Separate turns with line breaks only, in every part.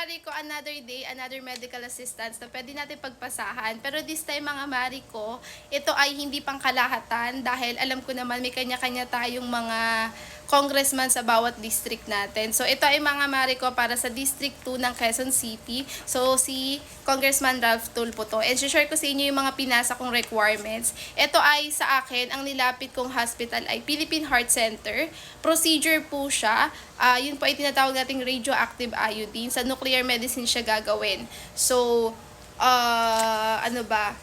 Mari ko, another day, another medical assistance na pwede natin pagpasahan. Pero this time mga Mari ko, ito ay hindi pang kalahatan dahil alam ko naman may kanya-kanya tayong mga congressman sa bawat district natin. So ito ay mga Mari ko para sa District 2 ng Quezon City. So si Congressman Ralph Tulfo to. And share ko sa inyo yung mga pinasa kong requirements. Ito ay sa akin, ang nilapit kong hospital ay Philippine Heart Center. Procedure po siya. Yun po ay tinatawag nating radioactive iodine. Sa nuclear medicine siya gagawin. So, ano ba?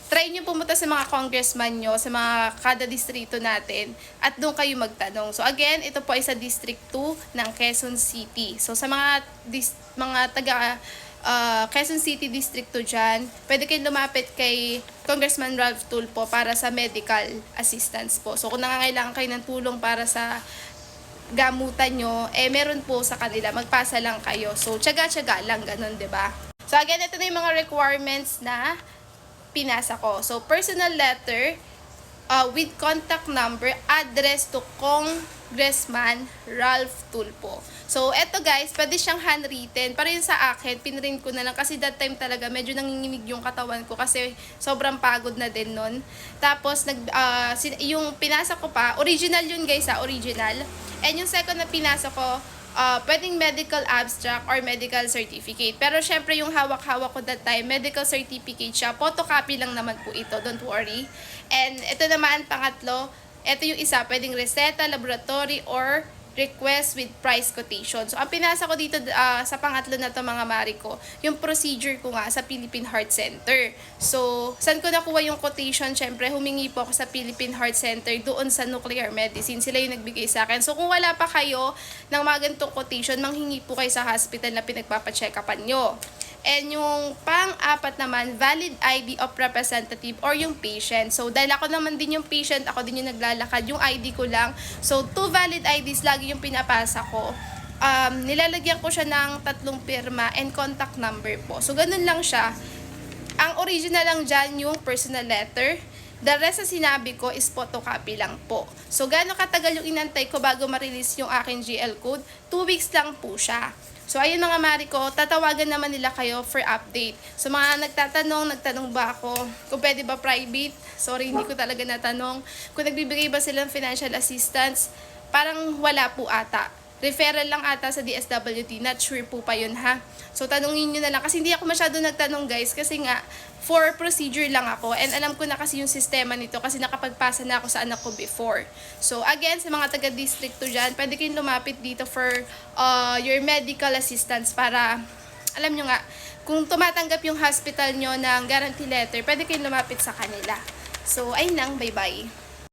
Try nyo pumunta sa mga congressman nyo, sa mga kada distrito natin, at doon kayo magtanong. So again, ito po ay sa District 2 ng Quezon City. So sa mga taga Quezon City District 2 dyan, pwede kayong lumapit kay Congressman Ralph Tulfo para sa medical assistance po. So kung nangangailangan kayo ng tulong para sa gamutan nyo, meron po sa kanila, magpasa lang kayo. So tiyaga-tiyaga lang, ganun, 'di ba? So again, ito na yung mga requirements na pinasa ko. So, personal letter with contact number, address to Congressman Ralph Tulfo. So, eto guys, pwede siyang handwritten. Pero yun sa akin, pinrint ko na lang kasi that time talaga medyo nanginginig yung katawan ko kasi sobrang pagod na din nun. Tapos, yung pinasa ko pa, original yun guys original. And yung second na pinasa ko, pwedeng medical abstract or medical certificate. Pero syempre yung hawak-hawak ko that time, medical certificate siya. Photocopy lang naman po ito, don't worry. And ito naman, pangatlo, ito yung isa, pwedeng reseta, laboratory, or request with price quotation. So, ang pinasa ko dito sa pangatlo na to mga Mari ko, yung procedure ko nga sa Philippine Heart Center. So, saan ko nakuha yung quotation? Syempre, humingi po ako sa Philippine Heart Center doon sa nuclear medicine. Sila yung nagbigay sa akin. So, kung wala pa kayo ng mga ganitong quotation, manghingi po kayo sa hospital na pinagpapacheck-upan nyo. And yung pang-apat naman, valid ID of representative or yung patient. So, dahil ako naman din yung patient, ako din yung naglalakad, yung ID ko lang. So, 2 valid IDs lagi yung pinapasa ko. Nilalagyan ko siya ng 3 pirma and contact number po. So, ganun lang siya. Ang original lang dyan yung personal letter. The rest na sinabi ko is photocopy lang po. So, gaano katagal yung inantay ko bago ma-release yung aking GL code? 2 weeks lang po siya. So, ayun mga Mari ko, tatawagan naman nila kayo for update. So, mga nagtanong ba ako kung pwede ba private? Sorry, hindi ko talaga natanong. Kung nagbibigay ba silang financial assistance, parang wala po ata. Referral lang ata sa DSWD, not sure po pa yun ha. So, tanungin nyo na lang. Kasi hindi ako masyado nagtanong guys, kasi nga, for procedure lang ako. And alam ko na kasi yung sistema nito kasi nakapagpasa na ako sa anak ko before. So, again, sa mga taga-district to dyan, pwede kayong lumapit dito for your medical assistance para, alam nyo nga, kung tumatanggap yung hospital nyo ng guarantee letter, pwede kayong lumapit sa kanila. So, ayun lang. Bye-bye.